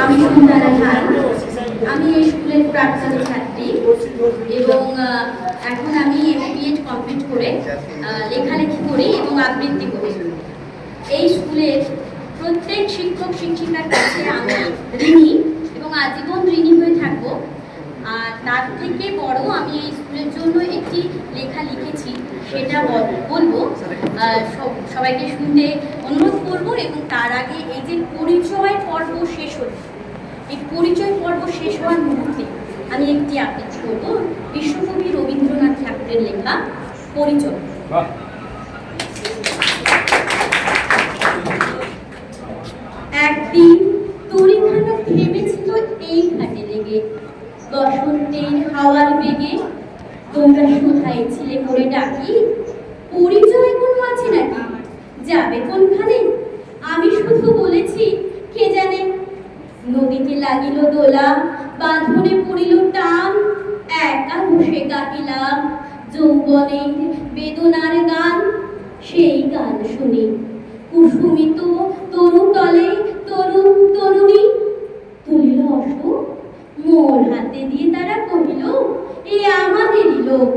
আমি সুন্দরা খান। আমি এই স্কুলের প্রাক্তন ছাত্রী এবং এখন আমি বিএড কমপ্লিট করে লেখালেখি করি এবং আবৃত্তি করি। এই স্কুলের প্রত্যেক শিক্ষক শিক্ষিকার কাছে আমি ঋণী এবং আজীবন ঋণী হয়ে থাকবো। আর তার থেকে বড় আমি এই স্কুলের জন্য একটি লেখা লিখেছি, সেটা বলবো, সবাইকে শুনতে অনুরোধ করবো। এবং তার আগে এই যে পরিচয় পর্ব শেষ হল, এই পরিচয় পর্ব শেষ হওয়ার মুহূর্তে আমি একটি আবৃত্তি করব বিশ্বকবি রবীন্দ্রনাথ ঠাকুরের লেখা পরিচয়। একদিন তরিখানা থেমেছিল এই ঘাটে লেগে, বসন্তের হাওয়ার বেগে। তোমরা কোথায় ছিলে করে ডাকি, পরিচয় কোনো আছে নাকি, যাবে কোনখানে? আমি শুধু বলেছি কে জানে। নদীতে লাগিল দোলা, বাঁধনে পড়িল টান, একা বসে গাহিলাম যৌবনের বেদনার গান। সেই গান শুনি কুসুমিত তরুতলে তরুণ তরুণী তুলিল অশোক, মোর হাতে দিয়ে তারা কহিল এ আমাদেরই লোক,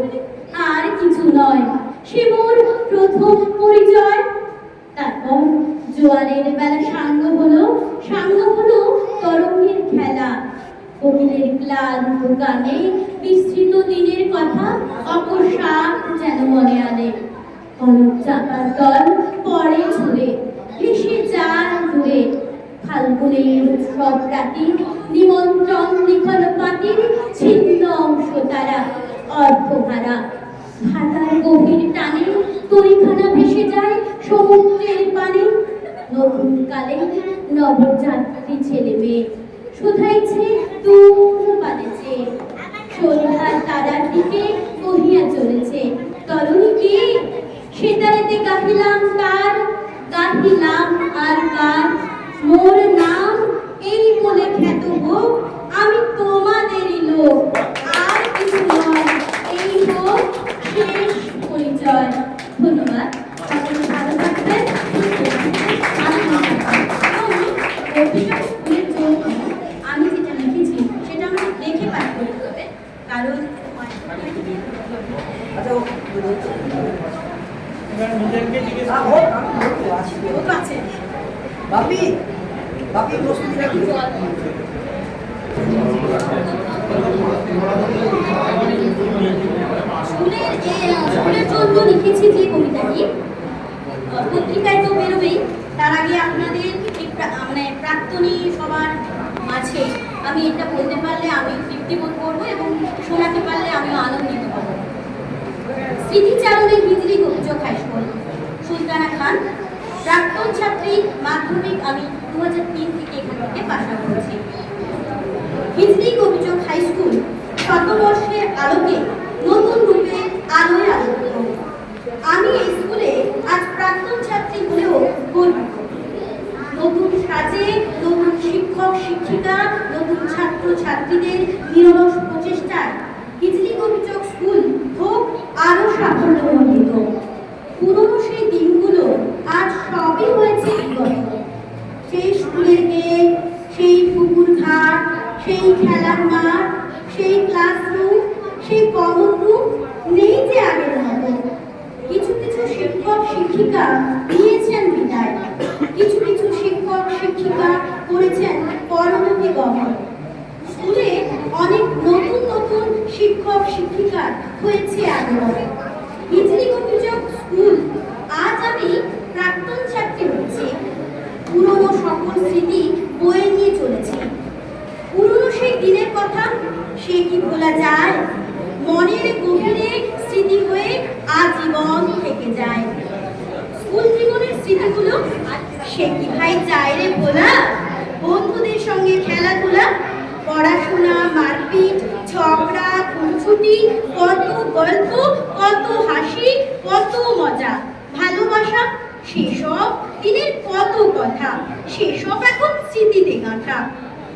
আর কিছু নয়, সে মোর প্রথম পরিচয়। তারপর জোয়ারের বেলা সাঙ্গ হলো তরঙ্গের খেলা। কোকিলের ক্লান্ত গানে বিস্তৃত দিনের কথা অকস্মাৎ যেন মনে আনে। অনেক চাপার দল পরে ঝরে ভেসে যায় দূরে। ফাল্গুনের উৎসব রাতি নিমন্ত্রণ লিখন পাতির ছিন্ন অংশ তারা অর্ধহারা। ভাটার গভীর টানে তরিখানা ভেসে যায় সমুদ্রের পানে। নতুন কালে নবযাত্রী ছেলে মেয়ে শুধাইছে দূর বাজেছে, সন্ধ্যার তারার দিকে বহিয়া চলেছে। তরুণী কে? সেতারেতে গাহিলাম তার, গাহিলাম আর কার। মোর নাম এই বলে খ্যাত হোক, আমি তোমাদেরই লোক, আর কিছু নয়, এই হোক শেষ পরিচয়। ধন্যবাদ। সকলে ভালো থাকবেন। আমি যেটা লিখেছি সেটা আমার দেখে পাঠ করতে হবে, কারণ আছে বাপি বাপি প্রস্তুতি রাখি। স্কুলের জন্য লিখেছি যে কবিতাটি, পত্রিকায় তো বেরোবেই, তার আগে আপনাদের মানে প্রাক্তনী সবার মাঝে আমি এটা বলতে পারলে আমি তৃপ্তিবোধ করবো এবং শোনাতে পারলে আমিও আনন্দিত হব। স্মৃতিচারণে হিজলি গোবিচক হাই স্কুল, সুলতানা খান, প্রাক্তন ছাত্রী, মাধ্যমিক আমি 2003 থেকে এখান থেকে পাশ আউট করেছি। হিজলি গোবিচক হাই স্কুল শতবর্ষের আলোকে নতুন রূপে আলোয় আলোকিত। আমি এই স্কুলে আজ প্রাক্তন ছাত্রী হলেও গর্বিত। নতুন সাজে, নতুন শিক্ষক শিক্ষিকা, নতুন ছাত্র ছাত্রীদের নিরলস প্রচেষ্টায় হিজলি গোবিচক স্কুল হোক আরো সাফল্যমণ্ডিত। পুরনো সেই দিনগুলো আজ সবই হয়েছে বিগত। সেই স্কুলের গেট, সেই পুকুর ঘাট, সেই খেলার মাঠ, সেই ক্লাসরুম, সেই কমন রুম নেই যে আগের মতো। কিছু কিছু শিক্ষক শিক্ষিকা দিয়েছেন বিদায়, কিছু কিছু শিক্ষক শিক্ষিকা করেছেন পরলোকে গমন। স্কুলে অনেক নতুন নতুন শিক্ষক শিক্ষিকা হয়েছে আগমন। হিজলি গোবিচক স্কুল আজ আমি প্রাক্তন ছাত্রী হয়েছি। পুরনো সকল স্মৃতি বয়ে নিয়ে চলেছি। পুরনো সেই দিনের কথা সে কি ভোলা যায়? মনের গভীরে স্মৃতি হয়ে আজীবন থেকে যায়। স্কুল জীবনের স্মৃতিগুলো সে কি ভাই যায় রে ভোলা? বন্ধুদের সঙ্গে খেলাধুলা, পড়াশোনা, মারপিট, ঝগড়া, খুনসুটি, কত গল্প, কত হাসি, কত মজা, ভালোবাসা, সেসব দিনের কত কথা, সেসব এখন স্মৃতিতে গাঁথা।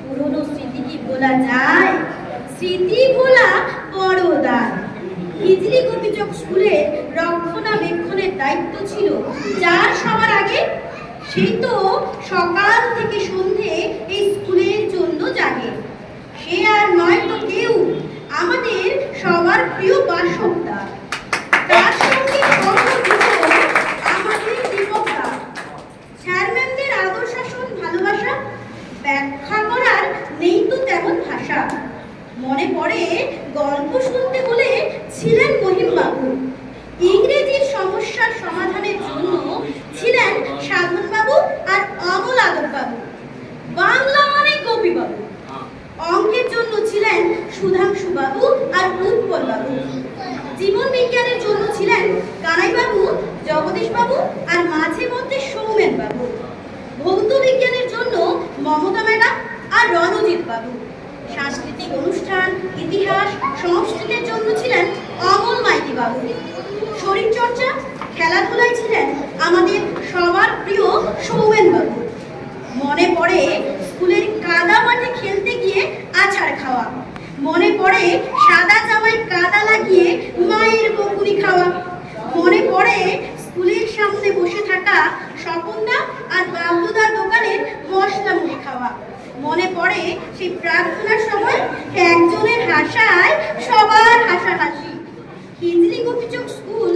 পুরনো স্মৃতি কি ভোলা যায়? স্মৃতি ভোলা বড় দায়। হিজলি গোবিচক স্কুলের রক্ষণাবেক্ষণের দায়িত্ব ছিল যার সবার আগে, সেই তো সকাল থেকে সন্ধে এই স্কুলের জন্য শিক্ষা। মনে পড়ে গল্প শুনতে হলে ছিলেন মহিমবাবু। ইংরেজির সমস্যার সমাধানের জন্য ছিলেন সাধনবাবু আর অমলাদববাবু। বাংলা মানে গোপীবাবু। অঙ্কের জন্য ছিলেন সুধাংশুবাবু আর উৎপলবাবু। জীবন বিজ্ঞানের জন্য ছিলেন কানাইবাবু, জগদীশবাবু আর মাঝে মধ্যে সৌমেনবাবু। ভৌত বিজ্ঞানের জন্য মমতা ম্যাডাম আর রণজিৎ বাবু। সাংস্কৃতিক অনুষ্ঠান, ইতিহাস, সংস্কৃতির জন্য ছিলেন অমল মাইতি বাবু। শরীরচর্চা, খেলাধুলায় ছিলেন আমাদের সবার প্রিয় সৌমেন বাবু। মনে পড়ে স্কুলের কাদা মাঠে খেলতে গিয়ে আছাড় খাওয়া। মনে পড়ে সাদা জামায় কাদা লাগিয়ে মায়ের বকুনি খাওয়া। মনে পড়ে স্কুলের সামনে বসে থাকা স্বপনদা আর বাবলুদার দোকানের মশলা মুড়ি খাওয়া। মনে পড়ে সেই প্রার্থনার সময় একজনের হাসায় সবার হাসাহাসি। হিজলি গোপীচক স্কুল